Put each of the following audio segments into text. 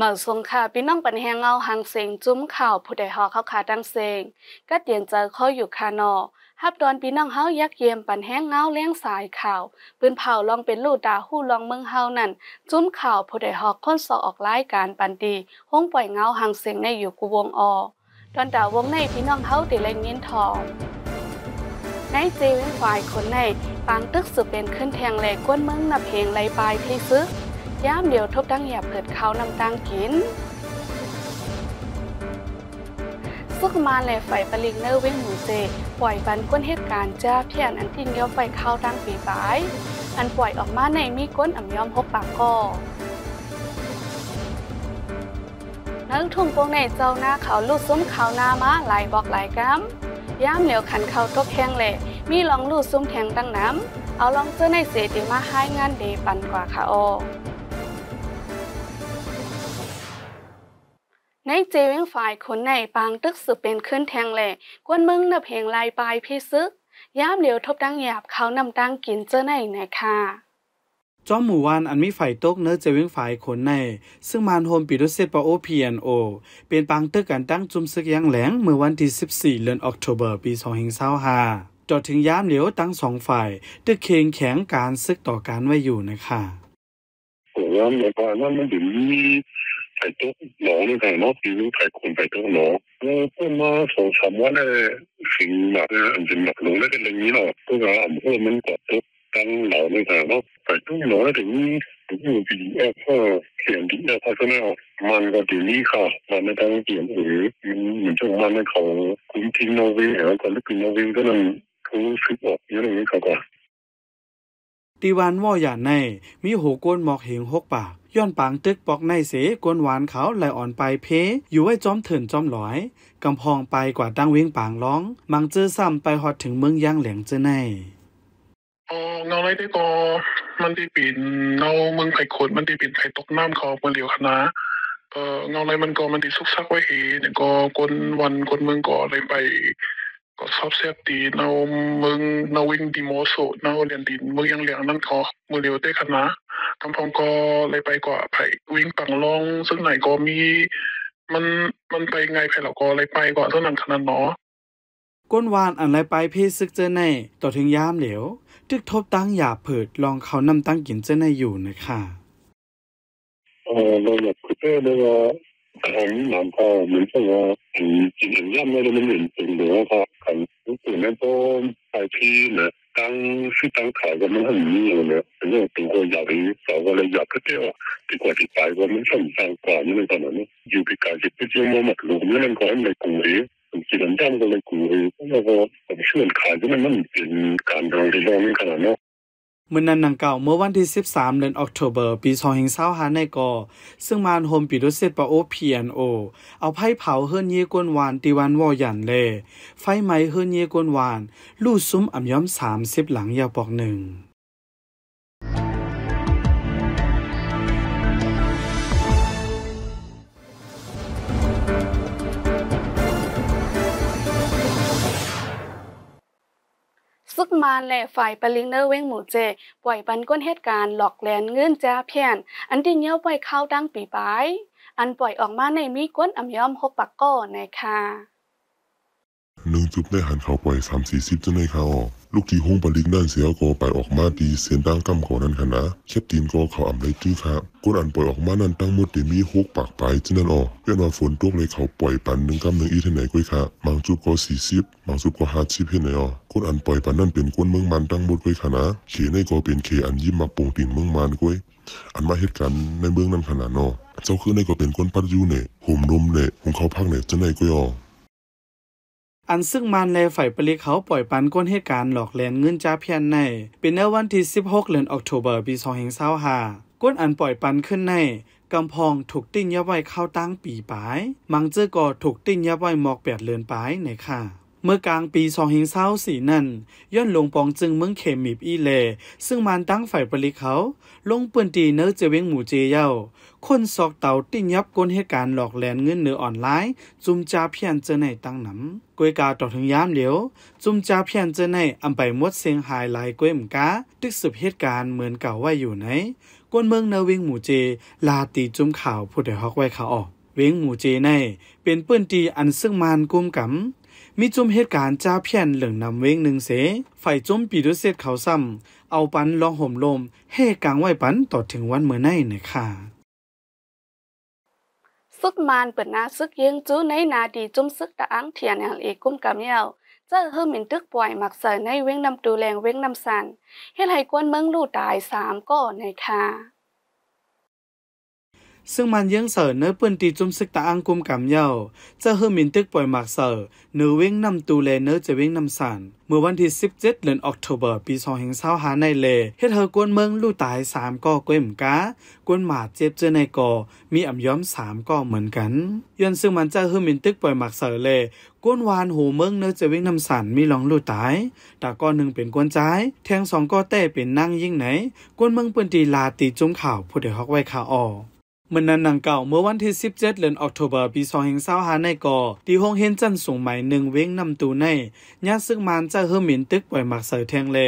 เหมาสงค่ะพี่น้องปันแหงเงาหางเสียงจุ้มข่าวผู้ใดหอเขาขาดังเสียงก็เตียนเจอข้ออยู่คานอฮับดอนพี่น้องเฮายักเยี่ยมปันแหงเงาเลี้ยงสายข่าวปืนเผาลองเป็นลู่ดาหู้ลองเมืองเฮานั่นจุ้มข่าวผู้ใดหอกค้นสอออกรายการปันดีห้องปล่อยเงาหางเสียงในอยู่กูวงอดอนดาวงในพี่น้องเฮาติเล่นเงินทองในเจวิฝ่ายคนในปางตึกสืบเป็นขึ้นแทงแหลกก้นเมืองนับเพลงไรปลายที่ซึกย้ำเดียวทบดังหยาบเผิดเขานำตังกินซึกมาแหล่ไฟปลิงเนอร์เว้งหมูเจปล่อยปันก้นเหตุการณ์จ้าเพียนอันทิ้งเดียวไฟเข้าดังปีปลายอันปล่อยออกมาในมีก้นอ่ำยอมหกปากก่อนักทุ่งโปงในเจ้าหน้าเขาลูดซุ้มเขาหน้ามาหลายบอกหลายกัมย้ำเหลียวขันเขาตกแห้งแหล่มีลองลูดซุ้มแทงตั้งน้ำเอาลองเจอในเสดีมาให้งานดีปันกว่าค่ะโอในเจวิงฝ่ายคนในปางตึกสืบเป็นขึ้นแทงแหล่กวนมึงนับเพลงลายปลายพี่ซึกย้ำเหลียวทบดังหยาบเขานำตังกินเจอในค่ะจอมหมู่วานอันมีไฟตกเนื้อเจวิงฝ่ายคนในซึ่งมานโฮมปิโดเซตปาโอพีแอนโอเป็นปางตึกกันตั้งจุ่มซึกยังแหลงเมื่อวันที่14เดือนออกโทเบอร์ปี2025จอดถึงย้ำเหลียวตั้ง2ฝ่ายตึกเคียงแข็งการซึกต่อการไว้อยู่นะคะย้ำในตอนนั้นมันถึงไฟตกหนองในทางนอกปีนี้ไฟคนไฟตกหนองเพิ่มมา2-3วันเลยสิ่งหนักอันเป็นหนักลงได้เป็นอย่างนี้เนาะก็ว่ามันกดตกตั้งหนองในทางนอกไฟตกหนองถึงปีก็เขียนดีเพราะฉะนั้นมันก็ดีนี่ค่ะมันไม่ต้องเขียนหรือเหมือนช่วงมันเขาคุ้มทิ้งนอร์เวย์แล้วก็ลึกนอร์เวย์ก็นั่นเขาฟิกออกอย่างนี้เขาก็ตีวันว่าอย่างในมีโหก้นหมอกเหง6ปากย้อนปางตึกปอกในเสกวนหวานเขาไหลอ่อนไปเพอยู่ไว้จอมเถินจอมหลอยกำพองไปกว่าตั้งเว้งปางร้องมังเจอซ้ำไปฮอดถึงเมืองย่างแหลงเจอในเงาไรได้ก็มันที่ปิ่นเงาเมืองไผ่ขนมันที่ปิ่นไผ่ตกน้ำเขาเมืองเหลียวคณะเงาไรมันก็มันที่ซุกซักไว้เห็นก็กนวันกนเมืองก็เลยไปก็ซอบเสียตีเนาเมืองเนาวิ่งดิโมโซเนาเรียนดินเมืองยังเหลียงนั่นเขาเมืองเหลียวได้คณะกำพองก็เลยไปกว่าไผ่วิ่งปังลองซึ่งไหนก็มีมันไปไงไผ่เราก็เลยไปกว่าเท่านั้นขนาดเนาะก้นวานอันไรไปเพซึกเจอในต่อถึงยามเหลียวตึกทบตั้งหยาเผิดลองเขานำตั้งกินเจอในอยู่นะคะเราอยากคุยเรื่องว่าน้ำก็เหมือนกับว่าจริงๆย่ำไม่ได้มันเหมือนจริงหรือว่าการรู้สึกในต้นไปที่เนี่ยตั้งขายก็มัน很มีอยู่เนี่ยเป็นเรื่องตัวอยากไปเราก็เลยอยากเที่ยวดีกว่าที่ไปว่ามันสำคัญกว่านี่ตอนนั้นอยู่ที่การที่จะมาหมดลงนี่มันก็ไม่กูเลยสิ่งนั้นก็เลยกูเลยแล้วก็ผมชวนขายก็มันเป็นการลองที่ลองนี่ขนาดนั้นเมื่อนั้นนังเก่าเมื่อวันที่13เดือนออกโทเบอร์ปี2025ในก่อซึ่งมานโฮมปิโดเซตปาโอพีแอนโอเอาไผ่เผาเฮิรนเยกวนวานตีวันวอยันเลไฟไหม้เฮิรนเยกวนวานลู่ซุ้มอ่ำย้อม30หลังยาวปอกหนึ่งซึกมาแหล่ฝ่ายปลิงเนอร์เว้งหมูเจปล่อยปันก้นเหตุการณ์หลอกแหลนเงินจ้าเพียนอันที่เงี้ยวปล่อยเข้าดังปีปลายอันปล่อยออกมาในมีก้นอ่ำยอม6ปากก้อในค่ะจุบได้หันเขาปล่อย3-40จะในเขาลูกที่ห้องปลิงด้านเสียก็ไปออกมาดีเสียนตั้งกำก่อนั้นขนาแคปตีนก็เขาอ่ำไรตื้อครับก้นอันปล่อยออกมานั้นตั้งหมดได้มี6ปากปลายจะนั่นออกเพื่อนว่าฝนตกเลยเขาปล่อยปัน1 กำ 1 อีที่ไหนก้อยค่ะบางจุบก็40บางจุบก็50เห็นไหนอ๋อก้นอันปล่อยปันนั้นเป็นก้นเมืองมันตั้งหมดก้อยขนาเขในก็เป็นเขอันยิ้มมาปงติ่งเมืองมันก้อยอันมาเหตุการณ์ในเมืองนั้นขนาดเนาะเจ้าคือในก็เป็นก้นปัดอยู่เนี่ยห่มนมเนี่ยของเขาพักเนี่ยจะไหนก้อยอ๋ออันซึ่งมันแลฝ่ายปลิเขาปล่อยปันก้นเหตุการณ์หลอกแหลนเงินจ้าเพียนในเป็นในวันที่16เดือนออกโทเบอร์ปี2025ก้นอันปล่อยปันขึ้นในกำพองถูกติ้งยับไว้เข้าตั้งปีปลายมังเจอก็ถูกติ้งยับไว้หมอก8เดือนปลายในค่ะเมื่อกลางปี2024นั่นย้อนลงปองจึงเมืองเขมิบอีเลซึ่งมันตั้งฝ่ายปลิเขาลงปืนตีเนื้อเจเวงหมู่เจเย้าคนซอกเต่าติ้งยับก้นเหตุการณ์หลอกแหลนเงินเนื้อออนไลน์จุมจาเพียนเจอในตั้งน้ำกวยกาต่อถึงยามเหลียวจุมจาเพียนเจอในอำไปมดเสียงหายหลายกวยมกาตึกสืบเหตุการณ์เหมือนเก่าไว้อยู่ไหน ก้นเมืองเนวิงหมู่เจลาตีจุ่มข่าวผู้ใดฮอกไว้ข่าวออกเวงหมู่เจในเป็นปื้นตีอันซึ่งมานกุมกำมีจุ่มเหตุการณ์จ้าเพี้ยนเหลืองนำเวงหนึ่งเสไฟจุ่มปีดุเซตเขาซ้ำเอาปันลองห่มลมให้กลางไว้ปันต่อถึงวันเมื่อในค่ะซึกมานเปิดนาซึกเยียงจู้ในนาดีจุ่มซึกตะอังเทียนอย่างเอกกุ้มกำเยาเจอเฮือหมิ่นตึกปล่อยหมักเสยในเว้งนำตูแรงเว้งนำสันเฮ็ดให้กวนเมืองลู่ตาย3ก่อในค่ะซึ่งมันยังเสอเนื้อปืนตีจุ่มซึกตะอังกุมกำเยาจะเฮือหมิ่นตึกปล่อยหมักเสอเนื้อเว้งนำตูแลเนื้อจะเว้งนำสันเมื่อวันที่17เดือนออกโทเบอร์ปี2025ในเลเฮ็ดเฮอกวนเมืองลู่ตาย3ก่อก้วยหมกากวนหมาเจ็บเจอในก่อมีอ่ำย้อม3ก่อเหมือนกันย้อนซึ่งมันจะเฮือหมิ่นตึกปล่อยหมักเสอเลกวนวานโหเมืองเนื้อจะเว้งนำสันมีลองลู่ตายตาก้อน1เป็นกวนใจแทง2ก่อแต่เป็นนั่งยิ่งไหนกวนเมืองปืนตีลาตีจุ่มข่าวผู้ใดฮอกไว้ข่าวออเมื่อนั้นนังเก่าเมื่อวันที่17เดือนออกโทเบอร์ปี2025ในก่อที่ห้องเห็นจันส่งหมาย1เว้งนำตูในญาติซึ่งมันจะเฮือหมิ่นตึกปล่อยหมักเสอแทงเล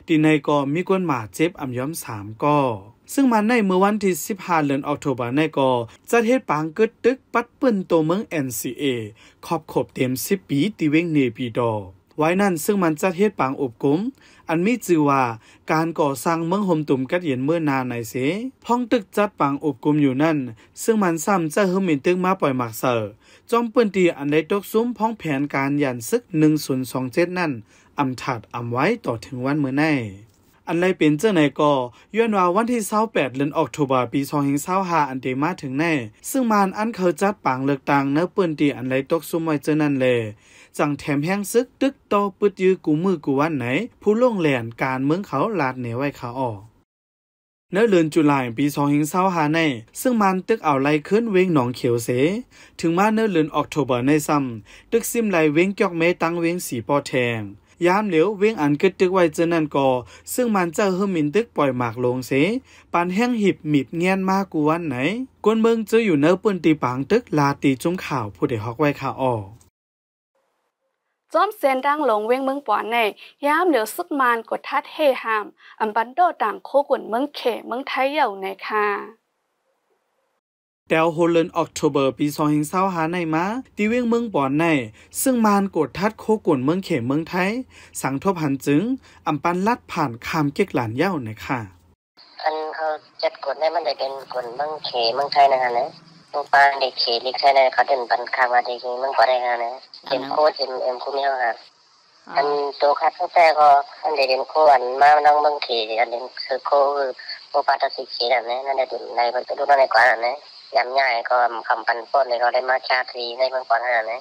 ที่ในก่อมีกวนหมาเจ็บอ่ำย้อม3ก่อซึ่งมันในเมื่อวันที่15เดือนออกโทเบอร์ในก่อจัดเฮ็ดปางกึดตึกปัดปื้นโตเมือง NCA ครอบเต็ม10ปีที่เว้งเนปีดอไว้นั่นซึ่งมันจัดเฮ็ดปางอบกุมอันมีชื่อว่าการก่อสร้างเมืองห่มตุ่มกัดเย็นเมื่อนานในเสพ้องตึกจัดปางอบกุมอยู่นั่นซึ่งมันซ้ำจะเฮือหมิ่นตึกมาปล่อยหมักเสอจอมปืนตีอันได้ตกซุ้มพ้องแผนการยันซึก1027นั่นอำถัดอำไว้ต่อถึงวันเมื่อในอันไรเป็นเจ้าไหนก็ย้อนว่าวันที่28เดือนออกโทเบอร์ปี2025อันเดมาถึงแน่ซึ่งมันอันเขาจัดปางเลือกตั้งเนื้อปืนตีอันไรตกซุ้มไว้เจ้านั่นแลจังแถมแห้งซึกตึกต่อปึดยื้อกูมือกูวันไหนผู้ลงแหลนการเมืองเขาลาดเหนียวไว้เขาออกเนื้อเดือนตุลาคมปี2025ในซึ่งมันตึกเอาไล่ขึ้นเว้งหนองเขียวเสถึงมาเนื้อเดือนออกโทเบอร์ในซ้ำตึกซิมไล่เว้งจอกเมตั้งเว้งสีปอแทงยามเหลียวเว้งอันกึดตึกไว้เจนั่นก่อซึ่งมันเจ้าเฮือหมิ่นตึกปล่อยหมากลงเสปานแห้งหิบหมิบเงียนมากกูวันไหนกวนเมืองจะอยู่เนื้อปืนตีปางตึกลาตีจุ้มข่าวผู้ใดฮอกไว้ข่าวออกจอมเซนดังหลงเว้งเมืองปอนในยามเหลียวซึกมานกดทัดเฮหามอันบันโดต่างโคกุ่นเมืองเขเมืองไทยอยู่ในค่ะแต่โฮเลนออกโทเบอร์ปี2025ในมาที่เว้งเมืองปอนในซึ่งมานกดทัดโคกุ่นเมืองเขเมืองไทยสังทบหันจึงอำปันลัดผ่านคามเก็กหลานเย้าในค่ะอันเขาจัดกฎได้มันได้เป็นกฎเมืองเขเมืองไทยนะคะนะตรงปานเด็กเขเล็กไทยนะเขาเดินบันคามาเด็กเมืองปอนได้นะเอ็มโค้ดเอ็มคุ้มเยอะค่ะอันตัวคัดตั้งแต่ก็อันเด่นโค้อันมาน้องเมืองเขอันเด่นคือโค้คือโปปาตสิเขแบบนี้นั่นได้ถึงในมันจะดูในกว่านะยำง่ายก็คำปันป้นเลยก็ได้มาชาครีในเมืองปอนนะ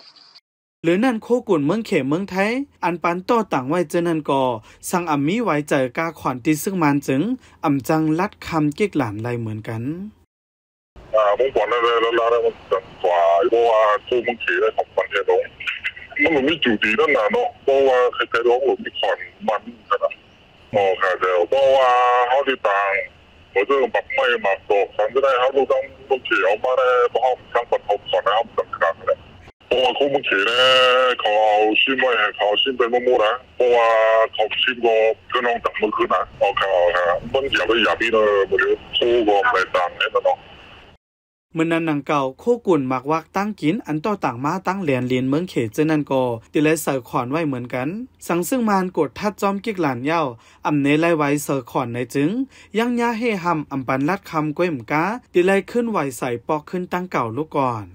หรือนั่นโคกุ่นเมืองเขเมืองไทยอันปันต่อต่างไว้เจนั่นก็สั่งอำมีไว้ใจกาขวัญที่ซึ่งมันจึงอำจังลัดคำเก็กหลานไรเหมือนกันเมืองปอนนั่นเลยแล้วมันจัดกว่าเพราะว่าโคเมืองเขได้ของปันเทศงมันไม่จุดดีนั่นน่ะเนาะเพราะว่าใครๆร้องหรือมีขวัญมันนะมองค่ะเดี๋ยวเพราะว่าเขาที่ต่าง我这个把麦嘛做，反正呢，他都当都企有嘛呢，不好相反好可能好唔得嘅。我話佢冇企呢，佢先咪係佢先俾乜乜啦，我話佢先個佢啷特冇佢嗱，我靠係，咁入去入邊咯，冇了，好個唔係單嘅得咯。เมื่อนั้นนังเก่าโคกุ่นมักวักตั้งกินอันต่อต่างมาตั้งแหลนเลียนเมืองเขตเจนันก็ติเลยเสือขอนไว้เหมือนกันสังซึ่งมานกดทัดจอมกิกหลานเย้าอำเนไลไว้เสือขอนในจึงยังยาเฮหำอำปันลัดคำก้วยหมกาติเลยขึ้นไหวใส่ปอกขึ้นตั้งเก่าลูกก่อน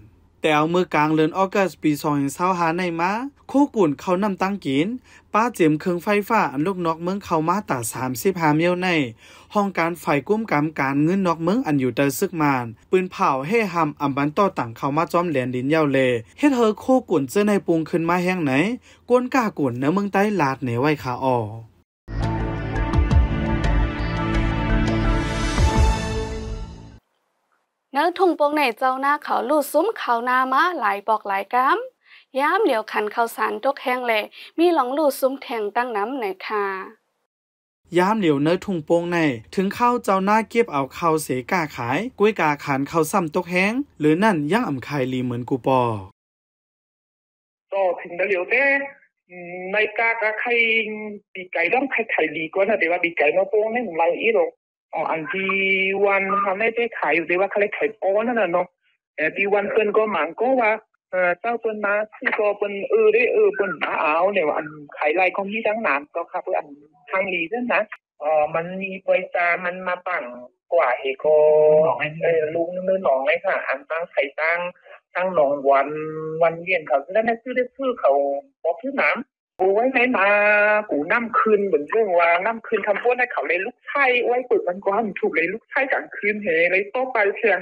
แต่เอามือกลางเดือนออกัสปี2025ในมาโคกุ่นเขานำตั้งกินป้าเจียมเครื่องไฟฟ้าอันลูกนอกเมืองเขามาตา35เมียวในห้องการไฟกุ้มกำการเงินนอกเมืองอันอยู่เตอซึกมานปืนเผาเฮหำอำบันต่อต่างเขามาจอมแหลนดินเย้าเลเฮ็ดเฮอโคกุ่นเจอในปุงขึ้นมาแห้งไหนกวนก้ากุ่นเนื้อเมืองใต้ลาดเหนไว้ขาออเนื้อทุ่งโป่งในเจ้าหน้าเขาลู่ซุ้มเขานามาหลายปอกหลายกำย้ำเหลียวขันข้าวสารตกแห้งเลยมีหลองลู่ซุ้มแทงตั้งน้ำในค่ะยามเหลียวเนื้อทุ่งโป่งในถึงเข้าเจ้าหน้าเก็บเอาข้าวเสกาขายกุ้ยกาขันข้าวซ้ำตกแห้งหรือนั่นย่างอ่ำคายลีเหมือนกูปอก็ถึงเหลียวแต่ในกาใครปีไก่ต้องใครไทยลีกว่านะแต่ว่าปีไก่มาโป่งในหลายอีหรอก อันที่วันเขาไม่ได้ขายอยู่แต่ว่าเขาเลยขายโอ้นั่นน่ะเนาะแต่ที่วันเปิ้นก็หมางก็ว่าเจ้าเปิ้นมาที่ก็เปิ้นได้เปิ้นมาเอาเนี่ยว่าอันขายไรของพี่ทั้งนั้นก็ครับอันทางลีนั่นนะมันมีบริษัทมันมาปั่นกว่าเฮก็ลุงเนื้อหนองเลยค่ะอันตั้งไข่ตั้งหนองวันเย็นเขาแล้วนั่นซื้อเขาบอกซื้อน้ำปูไว้ไหนมากูน้ำคืนเหมือนเรื่องว่าน้ำคืนคำพูดให้เขาเลยลูกไส้ไว้ปึกมันก็มันถูกเลยลูกไส้กลางคืนเฮเลยโตไปเชียง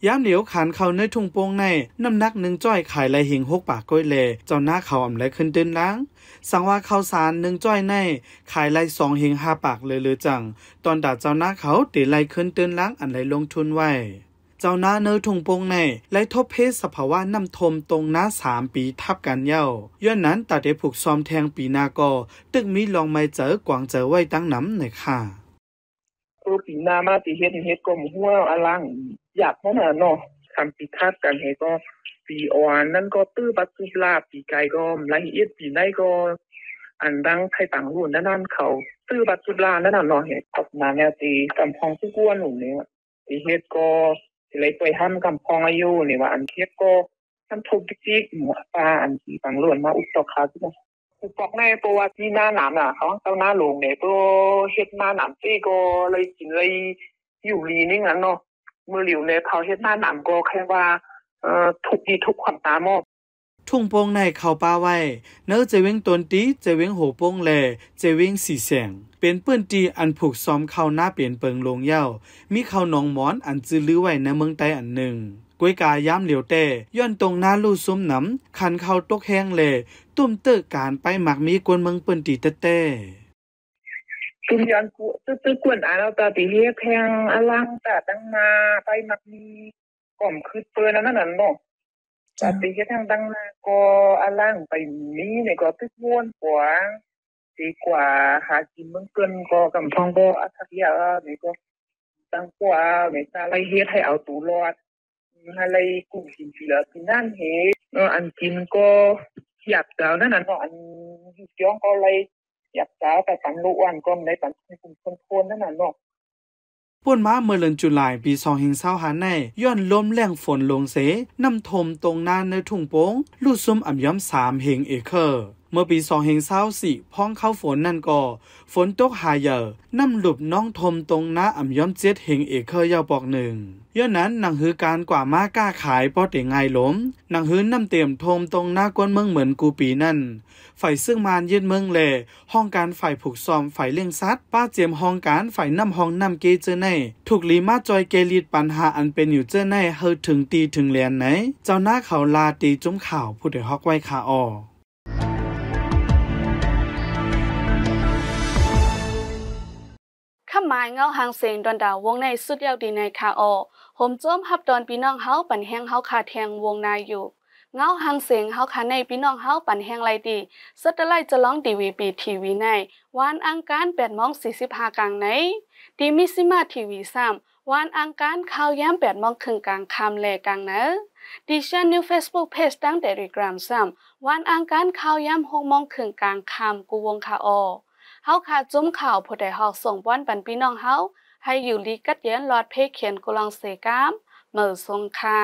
ยามเหลียวขานเขาในทุ่งโป่งในน้ำหนัก1จ้อยขายไรหิง6ปากก้อยเลเจ้าหน้าเขาอำไรขึ้นตื้นล้างสังว่าข้าวสาร1จ้อยในขายไร2หิง5ปากเลยหรือจังตอนดาเจ้าหน้าเขาตีไรขึ้นตื้นล้างอันไรลงทุนไว้เจ้าหน้าเนื้อทุ่งโป่งในไล่ทบเพศสภาวะน้ำทมตรงหน้า3ปีทับกันเย้าย้อนนั้นตัดได้ผูกซ้อมแทงปีนาก็ตึกมีลองไม่เจอกวางเจอไว้ตั้งน้ำในค่ะปีนามาตีเฮ็ดก็หัวอลังอยากนั่นน่ะเนาะทำปีทับกันเฮก็ปีอ่อนนั่นก็ตื้อบัดตุลาปีไก่ก็ละเอียดปีได้ก็อันดังไทยต่างรุ่นนั่นเขาตื้อบัดตุลานั่นน่ะเนาะเฮ็ดออกมาแนวตีกำพองทุกวนหนุ่มเนี่ยตีเฮ็ดก็เลยไปทำกำพองอายุเนี่ยว่าอันเฮ็ดก็ทำทุกจิกหมู่ปลาอันที่ต่างรุ่นมาอุปตคาที่อุปกในตัวที่หน้าหนามน่ะเขาเจ้าหน้าลงเนี่ยตัวเฮ็ดหน้าหนามที่ก็เลยกินเลยอยู่ลีนี่งั้นเนาะมือหลิวเนี่ยเขาเฮ็ดหน้าหนามก็แค่ว่าทุกดีทุกความตามอกทุ่งโป่งในเขาป้าไว้เนื้อเจวิงตนตีเจวิงโหโป่งแลเจวิงสีแสงเป็นปื้นตีอันผูกซ้อมเข้าหน้าเปลี่ยนเปิงลงเย้ามีเข้าหนองหมอนอันจื้อลือไว้ในเมืองใต้อันหนึ่งกวยกาย้ำเหลียวแต่ย้อนตรงหน้าลู่ซุ้มน้ำคันเข้าตกแห้งเลยตุ่มเตอการไปหมักมีกวนเมืองปื้นตีเต้ตุ่มยันกูตื้อกวนอาเราตาตีเฮ็ดแพงอลังตาตั้งมาไปหมักมีก่อมคือเปิ้นนั่นน่ะเนาะตาตีเฮ็ดทางตั้งมาก็อลังไปนี้เนี่ยก็ตึกม่วนกว่าดีกว่าหากินเมืองเปิ้นก็กำพองบ่อัธยานี่ก็ตั้งกว่าเนี่ยตาไล่เฮ็ดให้เอาตัวรอดอะไรกูกินสิละกินนั่นเฮอันกินก็อยากดาวนั่นน่ะเนาะอันย้องก็เลยอยากดาวแต่ปันลูกอ่อนก็ได้ปันคนนั่นน่ะเนาะป่นมาเมื่อเดือนตุลาปี2025ในย้อนลมแรงฝนลงเสน้ำทมตรงหน้าในทุ่งโป่งลู่ซุ่มอ่ำย้ำ3เฮงเอเคอร์เมื่อปี2024พ้องเข้าฝนนั่นก็ฝนตกหาเยอะน้ำหลุบน้องทมตรงหน้าอ่ำย้ำ7เฮงเอเคอร์ยาวปอกหนึ่งย้อนนั้นหนังหือการกว่ามาก้าขายป้อเตงไงล้มหนังหือน้ำเตี่ยมทมตรงหน้ากวนเมืองเหมือนกูปีนั่นฝ่ายซึ่งมานยืดเมืองแลห้องการฝ่ายผูกซอมฝ่ายเลี้ยงซัดป้าเจียมห้องการฝ่ายน้ำห้องน้ำเกเจอในถูกลีมาจอยเกลีดปัญหาอันเป็นอยู่เจอในเฮอถึงตีถึงเลียนไหนเจ้าหน้าเขาลาตีจุ้มข่าวผู้ใดฮอกไว้คาออข้าหมายเงาหางเสียงดอนดาววงในสุดยาวดีในคาอโฮมโจมฮับดอนพี่น้องเฮาปั่นแห้งเฮาขาแทงวงนายอยู่เงาหางเสียงเฮาขาในพี่น้องเฮาปั่นแห้งไรดีสัตไลจะร้องดีวีปีทีวีในวันอังคาร8:45กลางในดีมิซิมาทีวี3วันอังคารข่าวย้ำ8:00 นกลางค่ำแลกลางเนอดิฉันนิว Facebook Page ตั้ง Telegram วันอังคารข่าวย้ำ6:00 นกลางค่ำกูวงคาอเฮาขาจุ้มข่าวผู้ใดฮอกส่งป้อนปันพี่น้องเฮาให้อยู่ลีกัดเย็นหลอดเพเขียนกุลังเสกามเมื่อทรงค่ะ